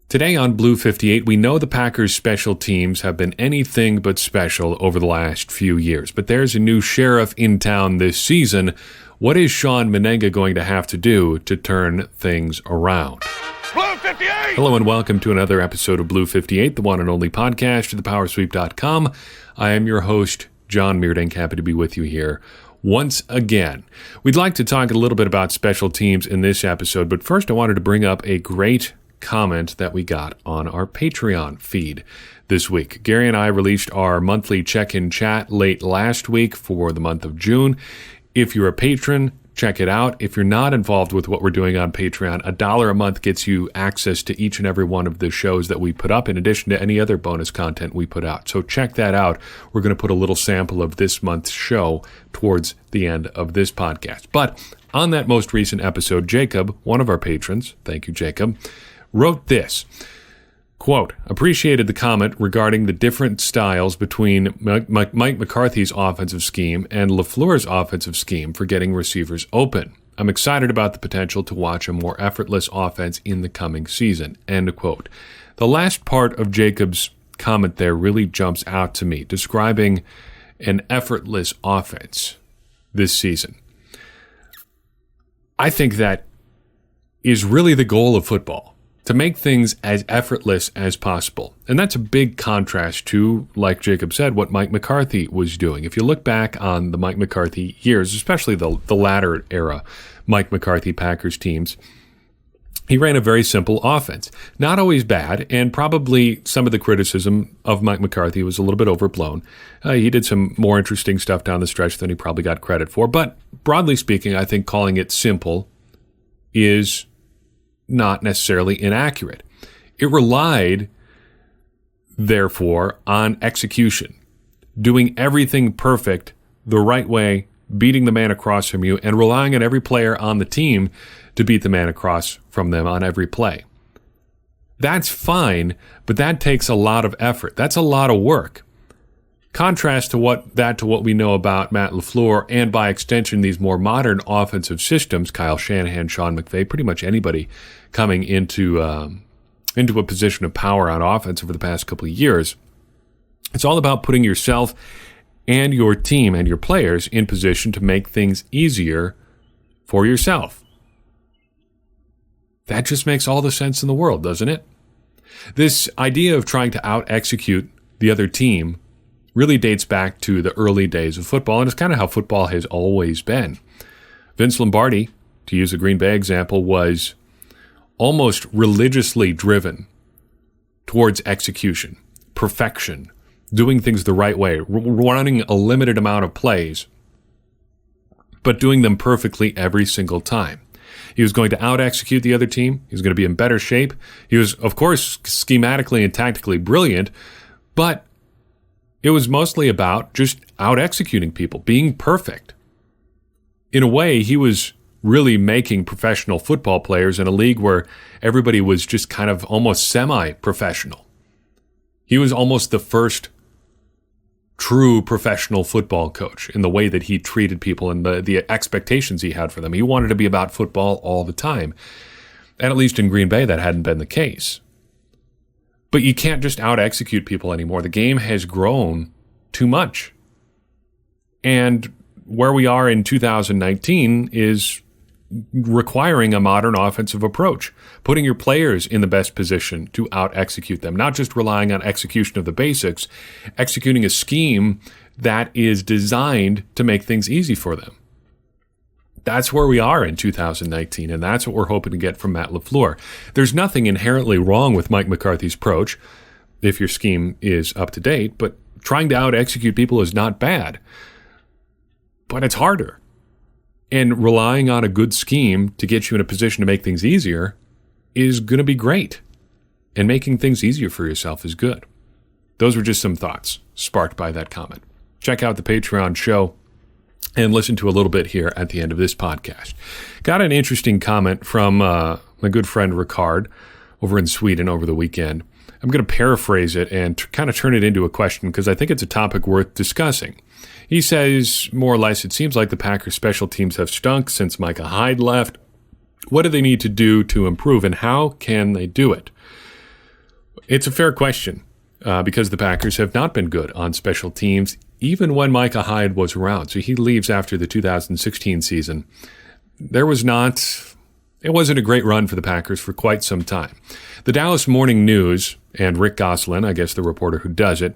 Today on Blue 58, we know the Packers' special teams have been anything but special over the last few years. But there's a new sheriff in town this season. What is Shawn Mennenga going to have to do to turn things around? Blue 58! Hello and welcome to another episode of Blue 58, the one and only podcast at thepowersweep.com. I am your host, Jon Meerdink. Happy to be with you here once again. We'd like to talk a little bit about special teams in this episode, but first I wanted to bring up a great comment that we got on our Patreon feed this week. Gary and I released our monthly check-in chat late last week for the month of June. If you're a patron, check it out. If you're not involved with what we're doing on Patreon, $1 a month gets you access to each and every one of the shows that we put up, in addition to any other bonus content we put out. So check that out. We're going to put a little sample of this month's show towards the end of this podcast. But on that most recent episode, Jacob, one of our patrons, thank you, Jacob, wrote this, quote, appreciated the comment regarding the different styles between Mike McCarthy's offensive scheme and LaFleur's offensive scheme for getting receivers open. I'm excited about the potential to watch a more effortless offense in the coming season, end quote. The last part of Jacob's comment there really jumps out to me, describing an effortless offense this season. I think that is really the goal of football, to make things as effortless as possible. And that's a big contrast to, like Jacob said, what Mike McCarthy was doing. If you look back on the Mike McCarthy years, especially the latter era Mike McCarthy Packers teams, he ran a very simple offense. Not always bad, and probably some of the criticism of Mike McCarthy was a little bit overblown. He did some more interesting stuff down the stretch than he probably got credit for. But broadly speaking, I think calling it simple is not necessarily inaccurate. It relied, therefore, on execution, doing everything perfect the right way, beating the man across from you, and relying on every player on the team to beat the man across from them on every play. That's fine, but that takes a lot of effort. That's a lot of work. Contrast to what we know about Matt LaFleur, and by extension these more modern offensive systems, Kyle Shanahan, Sean McVay, pretty much anybody coming into a position of power on offense over the past couple of years. It's all about putting yourself and your team and your players in position to make things easier for yourself. That just makes all the sense in the world, doesn't it? This idea of trying to out-execute the other team really dates back to the early days of football, and it's kind of how football has always been. Vince Lombardi, to use a Green Bay example, was almost religiously driven towards execution, perfection, doing things the right way, running a limited amount of plays, but doing them perfectly every single time. He was going to out-execute the other team. He was going to be in better shape. He was, of course, schematically and tactically brilliant, but it was mostly about just out-executing people, being perfect. In a way, he was really making professional football players in a league where everybody was just kind of almost semi-professional. He was almost the first true professional football coach in the way that he treated people and the expectations he had for them. He wanted to be about football all the time. And at least in Green Bay, that hadn't been the case. But you can't just out-execute people anymore. The game has grown too much. And where we are in 2019 is requiring a modern offensive approach, putting your players in the best position to out-execute them, not just relying on execution of the basics, executing a scheme that is designed to make things easy for them. That's where we are in 2019, and that's what we're hoping to get from Matt LaFleur. There's nothing inherently wrong with Mike McCarthy's approach if your scheme is up to date, but trying to out-execute people is not bad. But it's harder. And relying on a good scheme to get you in a position to make things easier is going to be great. And making things easier for yourself is good. Those were just some thoughts sparked by that comment. Check out the Patreon show and listen to a little bit here at the end of this podcast. Got an interesting comment from my good friend Ricard over in Sweden over the weekend. I'm going to paraphrase it and kind of turn it into a question because I think it's a topic worth discussing. He says, more or less, it seems like the Packers special teams have stunk since Micah Hyde left. What do they need to do to improve, and how can they do it? It's a fair question because the Packers have not been good on special teams, even when Micah Hyde was around. So he leaves after the 2016 season. It wasn't a great run for the Packers for quite some time. The Dallas Morning News and Rick Gosselin, I guess the reporter who does it,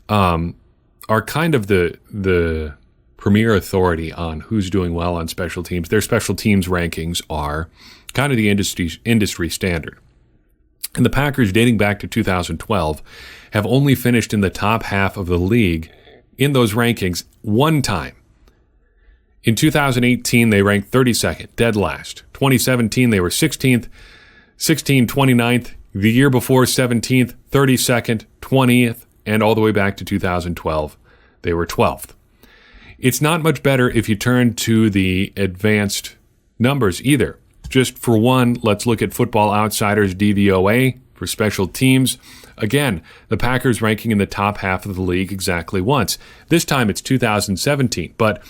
are kind of the premier authority on who's doing well on special teams. Their special teams rankings are kind of the industry standard. And the Packers, dating back to 2012, have only finished in the top half of the league in those rankings one time. In 2018, they ranked 32nd, dead last. 2017, they were 16th, 29th. The year before, 17th, 32nd, 20th, and all the way back to 2012, they were 12th. It's not much better if you turn to the advanced numbers either. Just for one, let's look at Football Outsiders DVOA for special teams. Again, the Packers ranking in the top half of the league exactly once. This time it's 2017, but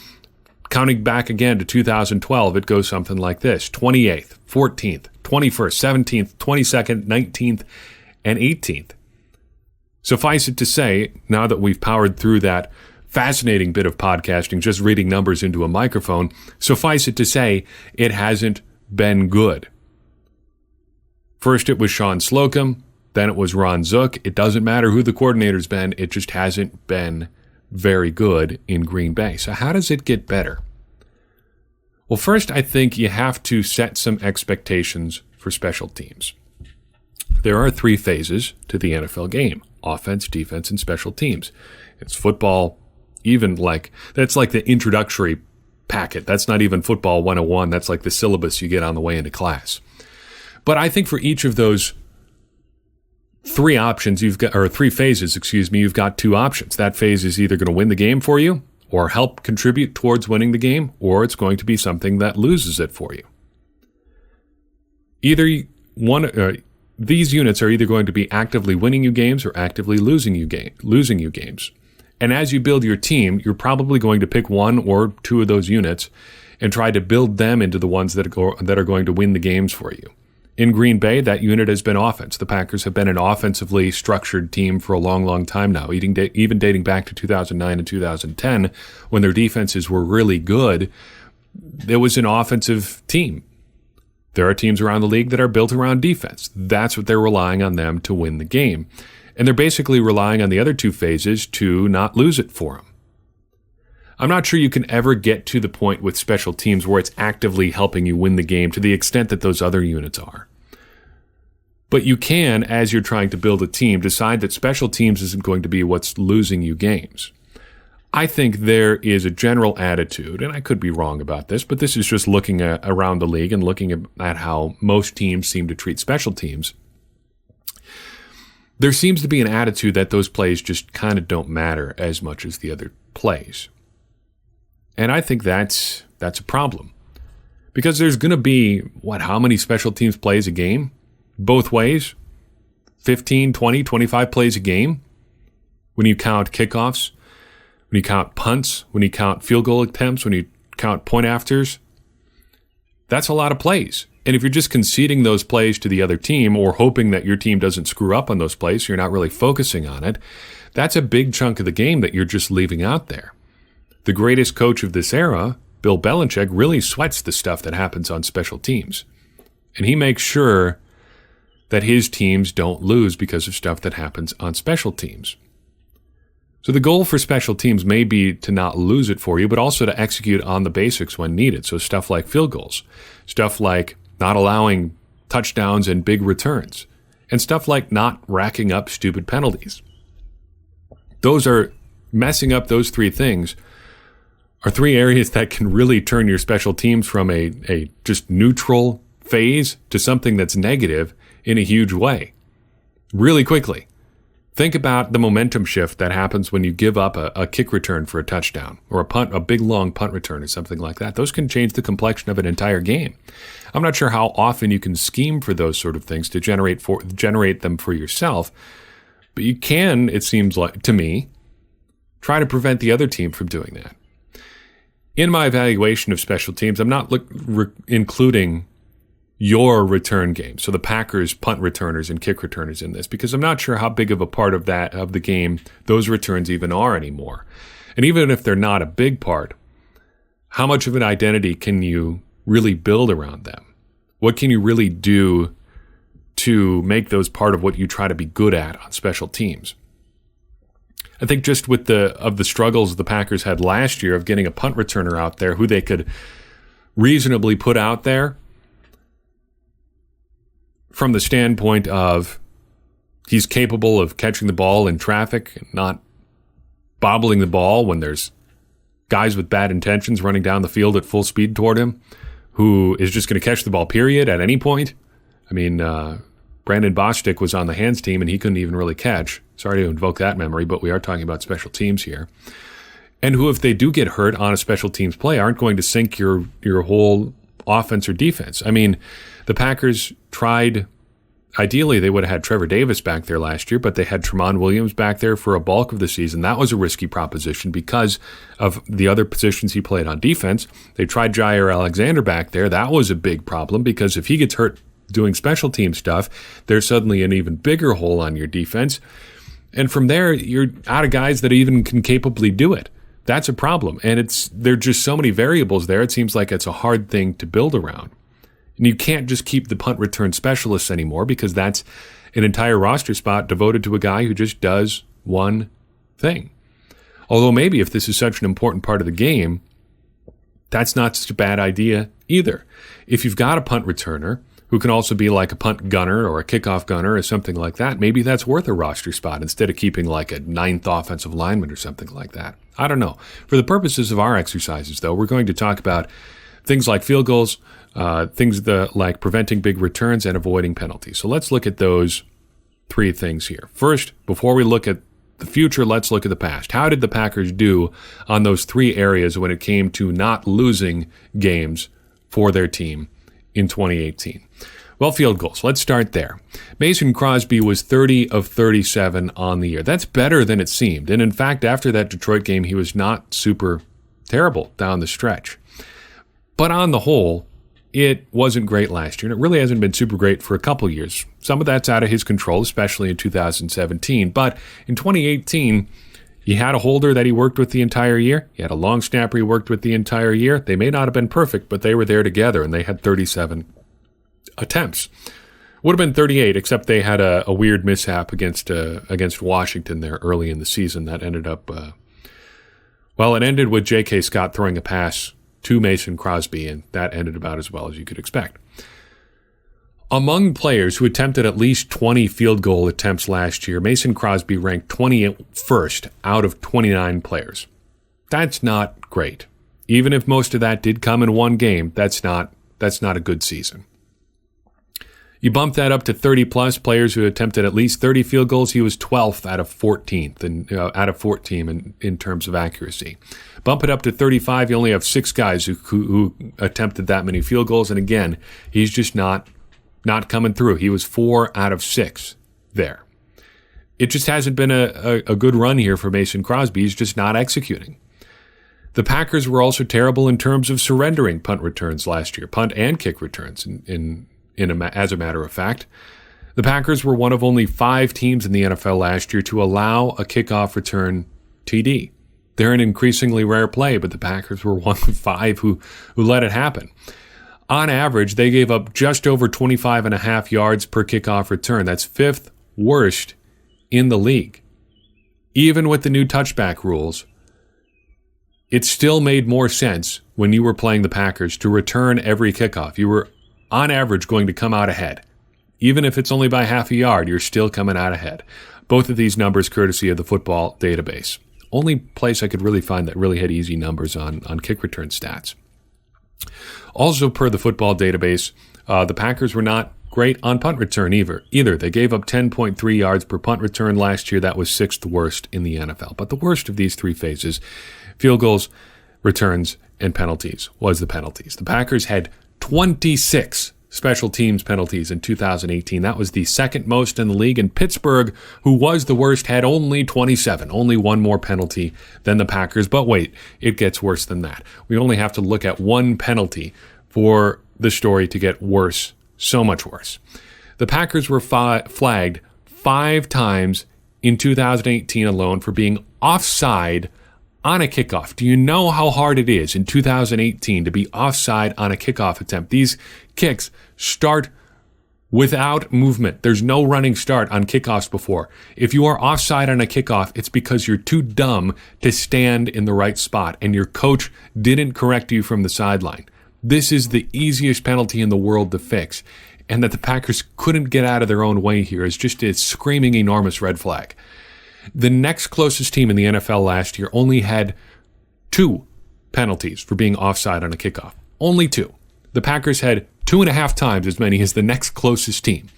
counting back again to 2012, it goes something like this: 28th, 14th, 21st, 17th, 22nd, 19th, and 18th. Suffice it to say, now that we've powered through that fascinating bit of podcasting, just reading numbers into a microphone, suffice it to say, it hasn't been good. First it was Sean Slocum, then it was Ron Zook. It doesn't matter who the coordinator's been, it just hasn't been very good in Green Bay. So how does it get better? Well, first, I think you have to set some expectations for special teams. There are 3 phases to the NFL game: offense, defense, and special teams. It's football, that's like the introductory packet. That's not even football 101. That's like the syllabus you get on the way into class. But I think for each of those 3 options, you've got 3 phases, you've got 2 options. That phase is either going to win the game for you or help contribute towards winning the game, or it's going to be something that loses it for you. These units are either going to be actively winning you games or actively losing you games. And as you build your team, you're probably going to pick 1 or 2 of those units and try to build them into the ones that are going to win the games for you. In Green Bay, that unit has been offense. The Packers have been an offensively structured team for a long, long time now, even dating back to 2009 and 2010, when their defenses were really good. It was an offensive team. There are teams around the league that are built around defense. That's what they're relying on them to win the game. And they're basically relying on the other 2 phases to not lose it for them. I'm not sure you can ever get to the point with special teams where it's actively helping you win the game to the extent that those other units are. But you can, as you're trying to build a team, decide that special teams isn't going to be what's losing you games. I think there is a general attitude, and I could be wrong about this, but this is just looking around the league and looking at how most teams seem to treat special teams. There seems to be an attitude that those plays just kind of don't matter as much as the other plays. And I think that's a problem. Because there's going to be, how many special teams plays a game? Both ways? 15, 20, 25 plays a game? When you count kickoffs, when you count punts, when you count field goal attempts, when you count point afters, that's a lot of plays. And if you're just conceding those plays to the other team or hoping that your team doesn't screw up on those plays, so you're not really focusing on it, that's a big chunk of the game that you're just leaving out there. The greatest coach of this era, Bill Belichick, really sweats the stuff that happens on special teams. And he makes sure that his teams don't lose because of stuff that happens on special teams. So the goal for special teams may be to not lose it for you, but also to execute on the basics when needed. So stuff like field goals, stuff like not allowing touchdowns and big returns, and stuff like not racking up stupid penalties. Messing up those 3 things are 3 areas that can really turn your special teams from a just neutral phase to something that's negative in a huge way, really quickly. Think about the momentum shift that happens when you give up a kick return for a touchdown or a big long punt return or something like that. Those can change the complexion of an entire game. I'm not sure how often you can scheme for those sort of things to generate them for yourself, but you can, it seems like to me, try to prevent the other team from doing that. In my evaluation of special teams, I'm not including your return game. So the Packers punt returners and kick returners in this, because I'm not sure how big of a part of the game those returns even are anymore. And even if they're not a big part, how much of an identity can you really build around them? What can you really do to make those part of what you try to be good at on special teams? I think just with the struggles the Packers had last year of getting a punt returner out there who they could reasonably put out there, from the standpoint of he's capable of catching the ball in traffic and not bobbling the ball when there's guys with bad intentions running down the field at full speed toward him, who is just going to catch the ball, period, at any point. I mean, Brandon Bostic was on the hands team, and he couldn't even really catch. Sorry to invoke that memory, but we are talking about special teams here. And who, if they do get hurt on a special teams play, aren't going to sink your whole offense or defense. I mean, the Packers tried, ideally they would have had Trevor Davis back there last year, but they had Tramon Williams back there for a bulk of the season. That was a risky proposition because of the other positions he played on defense. They tried Jair Alexander back there. That was a big problem because if he gets hurt doing special team stuff, there's suddenly an even bigger hole on your defense. And from there, you're out of guys that even can capably do it. That's a problem. And there are just so many variables there, it seems like it's a hard thing to build around. And you can't just keep the punt return specialists anymore because that's an entire roster spot devoted to a guy who just does one thing. Although maybe if this is such an important part of the game, that's not such a bad idea either. If you've got a punt returner who can also be like a punt gunner or a kickoff gunner or something like that, maybe that's worth a roster spot instead of keeping like a ninth offensive lineman or something like that. I don't know. For the purposes of our exercises, though, we're going to talk about things like field goals, things like preventing big returns and avoiding penalties. So let's look at those three things here. First, before we look at the future, let's look at the past. How did the Packers do on those three areas when it came to not losing games for their team in 2018? Well, field goals. Let's start there. Mason Crosby was 30 of 37 on the year. That's better than it seemed. And in fact, after that Detroit game, he was not super terrible down the stretch. But on the whole, it wasn't great last year, and it really hasn't been super great for a couple years. Some of that's out of his control, especially in 2017. But in 2018, he had a holder that he worked with the entire year. He had a long snapper he worked with the entire year. They may not have been perfect, but they were there together, and they had 37 attempts. Would have been 38, except they had a weird mishap against Washington there early in the season that ended up, it ended with J.K. Scott throwing a pass to Mason Crosby, and that ended about as well as you could expect. Among players who attempted at least 20 field goal attempts last year, Mason Crosby ranked 21st out of 29 players. That's not great. Even if most of that did come in one game, that's not a good season. You bump that up to 30-plus players who attempted at least 30 field goals. He was 12th out of 14th, out of 14 in terms of accuracy. Bump it up to 35. You only have 6 guys who attempted that many field goals. And again, he's just not coming through. He was 4 out of 6 there. It just hasn't been a good run here for Mason Crosby. He's just not executing. The Packers were also terrible in terms of surrendering punt returns last year, punt and kick returns as a matter of fact. The Packers were one of only 5 teams in the NFL last year to allow a kickoff return TD. They're an increasingly rare play, but the Packers were one of 5 who let it happen. On average, they gave up just over 25.5 yards per kickoff return. That's 5th worst in the league. Even with the new touchback rules, it still made more sense when you were playing the Packers to return every kickoff. You were on average going to come out ahead. Even if it's only by half a yard, you're still coming out ahead. Both of these numbers courtesy of the football database. Only place I could really find that really had easy numbers on kick return stats. Also, per the football database, the Packers were not great on punt return either. They gave up 10.3 yards per punt return last year. That was 6th worst in the NFL. But the worst of these 3 phases, field goals, returns, and penalties, was the penalties. The Packers had 26 special teams penalties in 2018. That was the second most in the league. And Pittsburgh, who was the worst, had only 27, only one more penalty than the Packers. But wait, it gets worse than that. We only have to look at one penalty for the story to get worse So much worse. The Packers were flagged 5 times in 2018 alone for being offside on a kickoff. Do you know how hard it is in 2018 to be offside on a kickoff attempt? These kicks start without movement. There's no running start on kickoffs before. If you are offside on a kickoff, it's because you're too dumb to stand in the right spot and your coach didn't correct you from the sideline. This is the easiest penalty in the world to fix. And that the Packers couldn't get out of their own way here is just a screaming enormous red flag. The next closest team in the NFL last year only had 2 penalties for being offside on a kickoff. Only 2. The Packers had 2.5 times as many as the next closest team.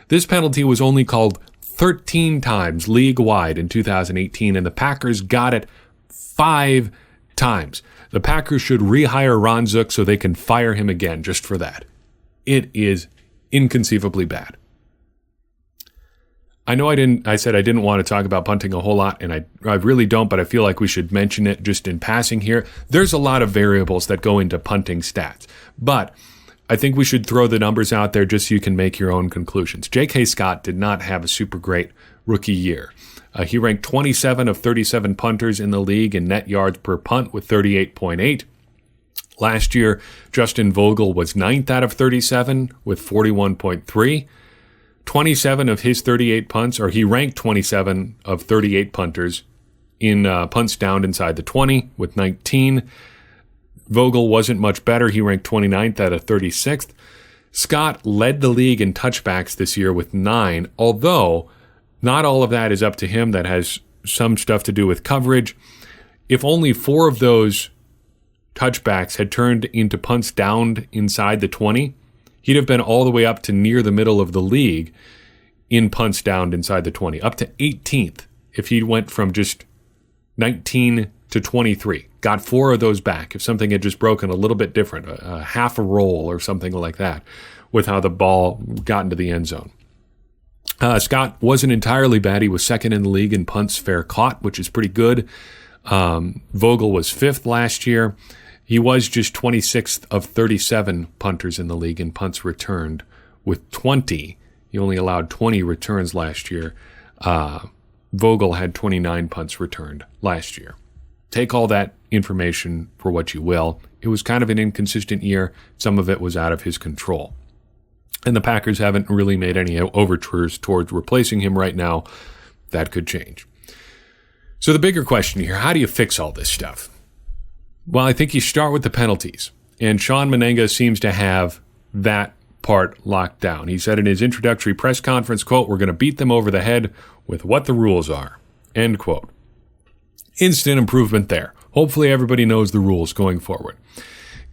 This penalty was only called 13 times league-wide in 2018, and the Packers got it 5 times. The Packers should rehire Ron Zook so they can fire him again just for that. It is inconceivably bad. I know I said I didn't want to talk about punting a whole lot, and I really don't, but I feel like we should mention it just in passing here. There's a lot of variables that go into punting stats, but I think we should throw the numbers out there just so you can make your own conclusions. J.K. Scott did not have a super great rookie year. He ranked 27 of 37 punters in the league in net yards per punt with 38.8. Last year, Justin Vogel was 9th out of 37 with 41.3. 27 of his 38 punts, or he ranked 27 of 38 punters in punts downed inside the 20 with 19. Vogel wasn't much better. He ranked 29th out of 36th. Scott led the league in touchbacks this year with 9, although not all of that is up to him. That has some stuff to do with coverage. If only 4 of those touchbacks had turned into punts downed inside the 20, he'd have been all the way up to near the middle of the league in punts downed inside the 20, up to 18th if he went from just 19 to 23. Got 4 of those back if something had just broken a little bit different, a half a roll or something like that, with how the ball got into the end zone. Scott wasn't entirely bad. He was 2nd in the league in punts fair caught, which is pretty good. Vogel was 5th last year. He was just 26th of 37 punters in the league in punts returned with 20. He only allowed 20 returns last year. Vogel had 29 punts returned last year. Take all that information for what you will. It was kind of an inconsistent year. Some of it was out of his control. And the Packers haven't really made any overtures towards replacing him right now. That could change. So the bigger question here, how do you fix all this stuff? Well, I think you start with the penalties. And Shawn Mennenga seems to have that part locked down. He said in his introductory press conference, quote, "We're going to beat them over the head with what the rules are," end quote. Instant improvement there. Hopefully everybody knows the rules going forward.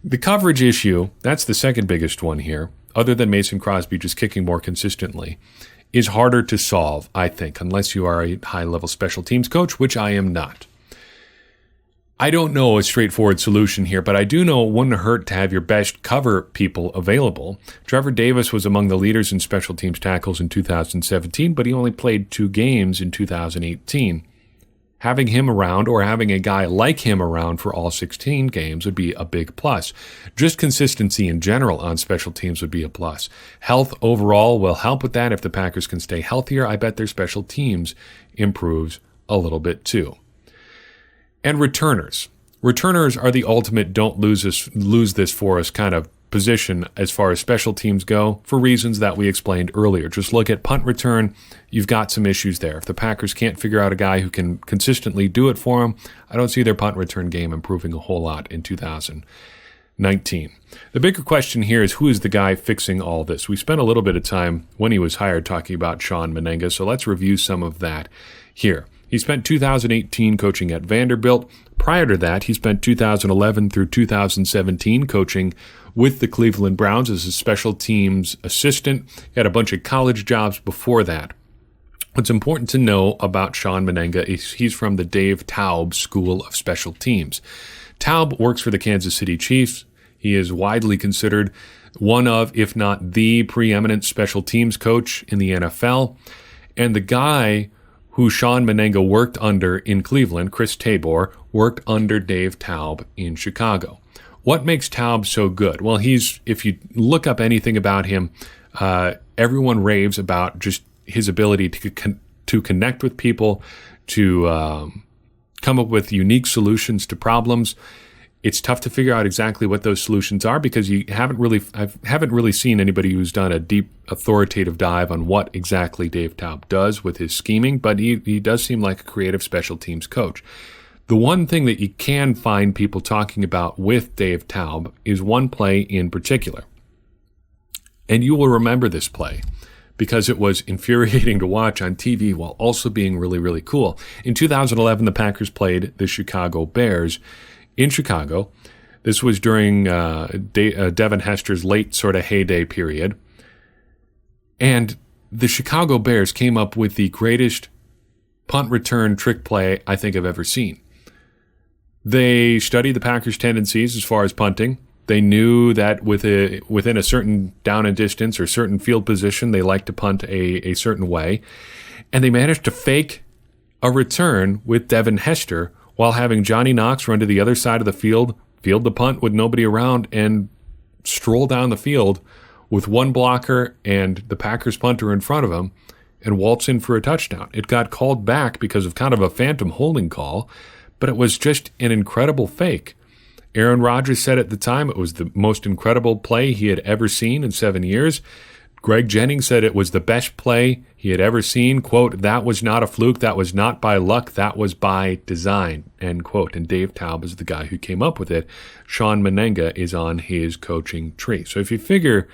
The coverage issue, that's the second biggest one here, other than Mason Crosby just kicking more consistently, is harder to solve, I think, unless you are a high-level special teams coach, which I am not. I don't know a straightforward solution here, but I do know it wouldn't hurt to have your best cover people available. Trevor Davis was among the leaders in special teams tackles in 2017, but he only played 2 games in 2018. Having him around, or having a guy like him around for all 16 games, would be a big plus. Just consistency in general on special teams would be a plus. Health overall will help with that. If the Packers can stay healthier, I bet their special teams improves a little bit too. And returners. Returners are the ultimate don't lose this for us kind of position as far as special teams go, for reasons that we explained earlier. Just look at punt return. You've got some issues there. If the Packers can't figure out a guy who can consistently do it for them, I don't see their punt return game improving a whole lot in 2019. The bigger question here is, who is the guy fixing all this? We spent a little bit of time when he was hired talking about Shawn Mennenga, so let's review some of that here. He spent 2018 coaching at Vanderbilt. Prior to that, he spent 2011 through 2017 coaching with the Cleveland Browns as a special teams assistant. He had a bunch of college jobs before that. What's important to know about Shawn Mennenga is he's from the Dave Taub School of Special Teams. Taub works for the Kansas City Chiefs. He is widely considered one of, if not the preeminent special teams coach in the NFL. And the guy who Shawn Mennenga worked under in Cleveland, Chris Tabor, worked under Dave Taub in Chicago. What makes Taub so good? Well, if you look up anything about him, Everyone raves about just his ability to connect with people, to come up with unique solutions to problems. It's tough to figure out exactly what those solutions are because I haven't really seen anybody who's done a deep, authoritative dive on what exactly Dave Taub does with his scheming, but he does seem like a creative special teams coach. The one thing that you can find people talking about with Dave Taub is one play in particular. And you will remember this play because it was infuriating to watch on TV while also being really, really cool. In 2011, the Packers played the Chicago Bears in Chicago. This was during Devin Hester's late sort of heyday period. And the Chicago Bears came up with the greatest punt return trick play I think I've ever seen. They studied the Packers' tendencies as far as punting. They knew that within a certain down and distance or certain field position, they like to punt a certain way. And they managed to fake a return with Devin Hester while having Johnny Knox run to the other side of the field the punt with nobody around, and stroll down the field with one blocker and the Packers punter in front of him and waltz in for a touchdown. It got called back because of kind of a phantom holding call, but it was just an incredible fake. Aaron Rodgers said at the time it was the most incredible play he had ever seen in 7 years. Greg Jennings said it was the best play he had ever seen. Quote, "That was not a fluke. That was not by luck. That was by design." End quote. And Dave Taub is the guy who came up with it. Shawn Mennenga is on his coaching tree. So if you figure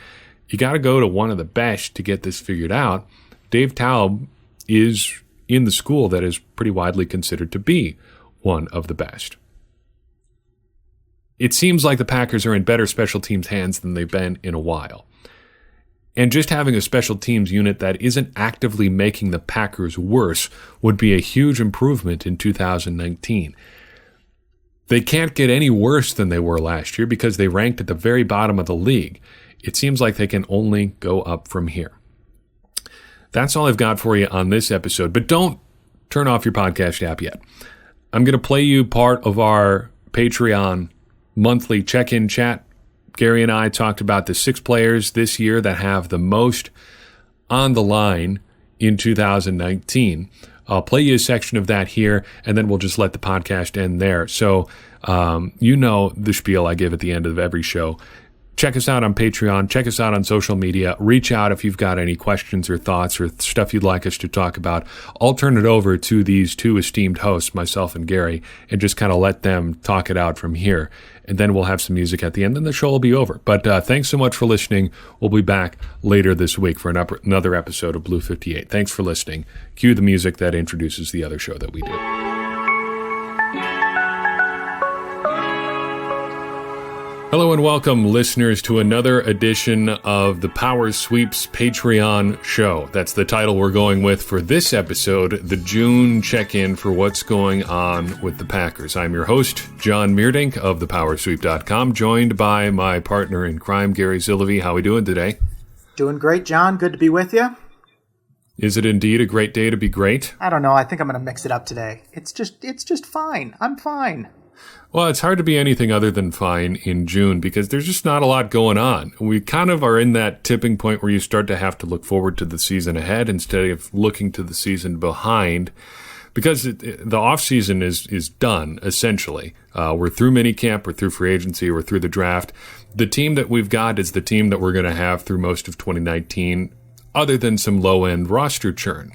you got to go to one of the best to get this figured out, Dave Taub is in the school that is pretty widely considered to be one of the best. It seems like the Packers are in better special teams hands than they've been in a while. And just having a special teams unit that isn't actively making the Packers worse would be a huge improvement in 2019. They can't get any worse than they were last year because they ranked at the very bottom of the league. It seems like they can only go up from here. That's all I've got for you on this episode, but don't turn off your podcast app yet. I'm going to play you part of our Patreon monthly check-in chat. Gary and I talked about the 6 players this year that have the most on the line in 2019. I'll play you a section of that here, and then we'll just let the podcast end there. So you know the spiel I give at the end of every show. Check us out on Patreon. Check us out on social media. Reach out if you've got any questions or thoughts or stuff you'd like us to talk about. I'll turn it over to these 2 esteemed hosts, myself and Gary, and just kind of let them talk it out from here. And then we'll have some music at the end, and the show will be over. But thanks so much for listening. We'll be back later this week for another episode of Blue 58. Thanks for listening. Cue the music that introduces the other show that we do. Hello and welcome, listeners, to another edition of the Power Sweeps Patreon show. That's the title we're going with for this episode, the June check-in for what's going on with the Packers. I'm your host, Jon Meerdink of thepowersweep.com, joined by my partner in crime, Gary Zilovey. How are we doing today? Doing great, John. Good to be with you. Is it indeed a great day to be great? I don't know. I think I'm going to mix it up today. It's just fine. I'm fine. Well, it's hard to be anything other than fine in June because there's just not a lot going on. We kind of are in that tipping point where you start to have to look forward to the season ahead instead of looking to the season behind, because the off-season is done, essentially. We're through minicamp, we're through free agency, we're through the draft. The team that we've got is the team that we're going to have through most of 2019, other than some low-end roster churn.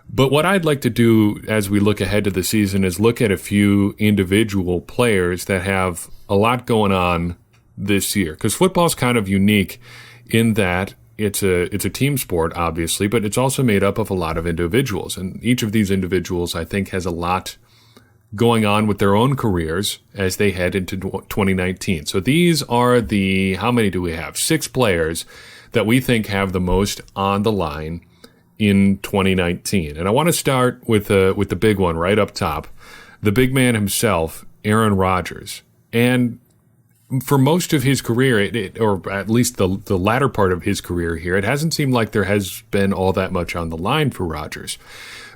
But what I'd like to do as we look ahead to the season is look at a few individual players that have a lot going on this year. Because football's kind of unique in that it's a team sport, obviously, but it's also made up of a lot of individuals. And each of these individuals, I think, has a lot going on with their own careers as they head into 2019. So these are how many do we have? 6 players that we think have the most on the line in 2019. And I want to start with the big one right up top, the big man himself, Aaron Rodgers. And for most of his career, or at least the latter part of his career here, it hasn't seemed like there has been all that much on the line for Rodgers.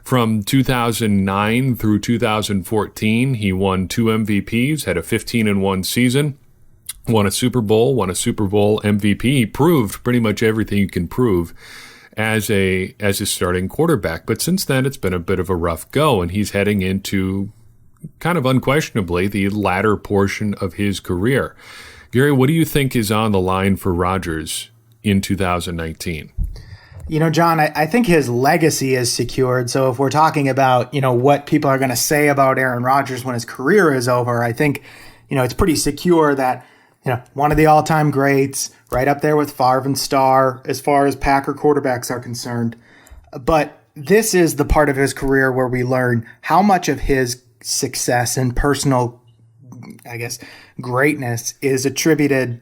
From 2009 through 2014, he won 2 MVPs, had a 15-1 season, won a Super Bowl MVP. He proved pretty much everything you can prove as a starting quarterback. But since then, it's been a bit of a rough go, and he's heading into kind of unquestionably the latter portion of his career. Gary, what do you think is on the line for Rodgers in 2019? John, I think his legacy is secured. So if we're talking about, what people are going to say about Aaron Rodgers when his career is over, I think, it's pretty secure that, one of the all-time greats, right up there with Favre and Starr as far as Packer quarterbacks are concerned. But this is the part of his career where we learn how much of his success and personal, greatness is attributed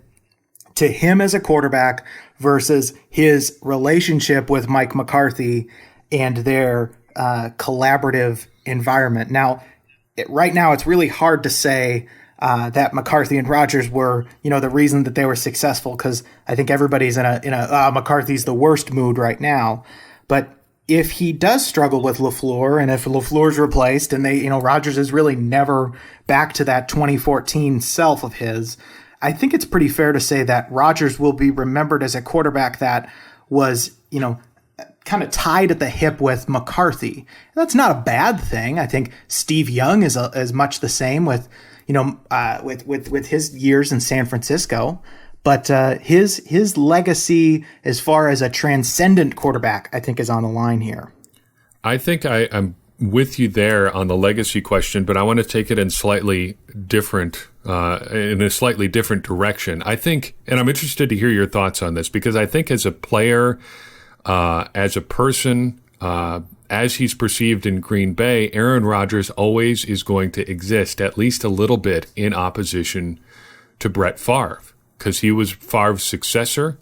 to him as a quarterback versus his relationship with Mike McCarthy and their collaborative environment. Now, right now, it's really hard to say that McCarthy and Rodgers were, the reason that they were successful, because I think everybody's in a McCarthy's the worst mood right now. But if he does struggle with LaFleur, and if LaFleur's replaced, and Rodgers is really never back to that 2014 self of his, I think it's pretty fair to say that Rodgers will be remembered as a quarterback that was, kind of tied at the hip with McCarthy. That's not a bad thing. I think Steve Young is much the same with his years in San Francisco. But his legacy as far as a transcendent quarterback, I think, is on the line here. I think I'm with you there on the legacy question, but I want to take it in a slightly different direction. I think, and I'm interested to hear your thoughts on this, because I think as a player, as a person, as he's perceived in Green Bay, Aaron Rodgers always is going to exist at least a little bit in opposition to Brett Favre, because he was Favre's successor.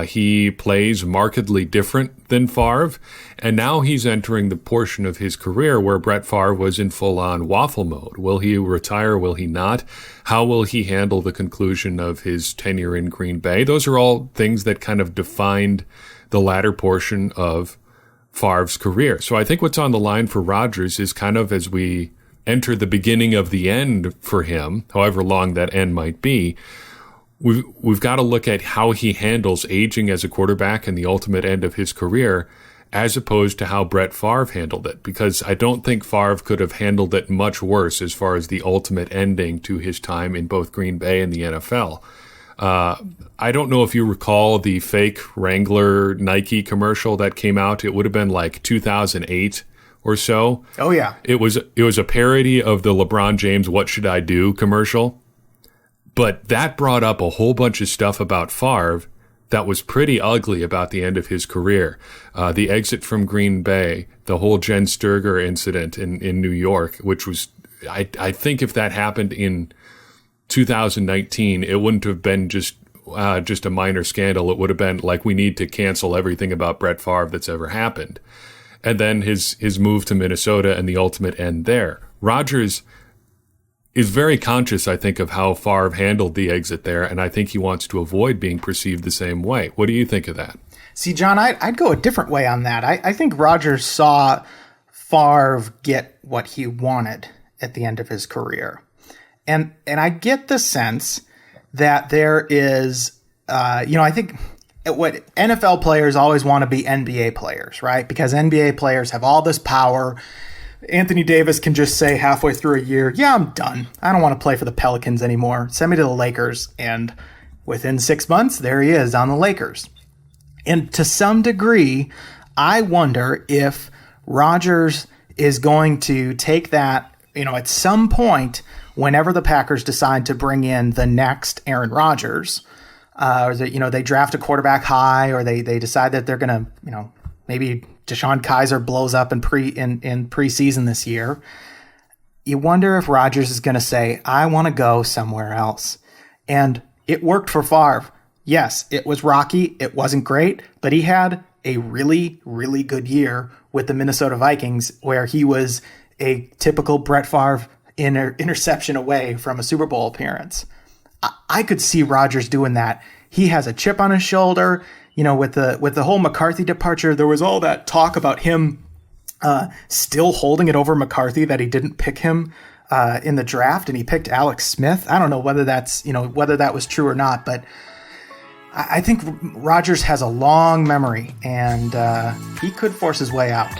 He plays markedly different than Favre, and now he's entering the portion of his career where Brett Favre was in full-on waffle mode. Will he retire? Will he not? How will he handle the conclusion of his tenure in Green Bay? Those are all things that kind of defined the latter portion of Favre's career. So I think what's on the line for Rodgers is kind of as we enter the beginning of the end for him, however long that end might be, we've got to look at how he handles aging as a quarterback and the ultimate end of his career, as opposed to how Brett Favre handled it, because I don't think Favre could have handled it much worse as far as the ultimate ending to his time in both Green Bay and the NFL. I don't know if you recall the fake Wrangler Nike commercial that came out. It would have been like 2008 or so. Oh yeah. It was a parody of the LeBron James "What Should I Do" commercial. But that brought up a whole bunch of stuff about Favre that was pretty ugly about the end of his career. The exit from Green Bay, the whole Jen Sturger incident in New York, which was, I think if that happened in 2019, it wouldn't have been just a minor scandal. It would have been like, we need to cancel everything about Brett Favre that's ever happened. And then his move to Minnesota and the ultimate end there. Rodgers is very conscious, I think, of how Favre handled the exit there, and I think he wants to avoid being perceived the same way. What do you think of that? See, John, I'd go a different way on that. I think Rodgers saw Favre get what he wanted at the end of his career. And I get the sense that there is, I think what NFL players always want to be NBA players, right? Because NBA players have all this power. Anthony Davis can just say halfway through a year, yeah, I'm done. I don't want to play for the Pelicans anymore. Send me to the Lakers. And within 6 months, there he is on the Lakers. And to some degree, I wonder if Rodgers is going to take that, at some point, whenever the Packers decide to bring in the next Aaron Rodgers, or they draft a quarterback high, or they decide that they're going to, maybe Deshaun Kaiser blows up in preseason this year. You wonder if Rodgers is going to say, I want to go somewhere else. And it worked for Favre. Yes, it was rocky. It wasn't great, but he had a really, really good year with the Minnesota Vikings, where he was a typical Brett Favre interception away from a Super Bowl appearance. I could see Rodgers doing that. He has a chip on his shoulder. With the whole McCarthy departure, there was all that talk about him still holding it over McCarthy, that he didn't pick him in the draft, and he picked Alex Smith. I don't know whether whether that was true or not, but I think Rodgers has a long memory, and he could force his way out.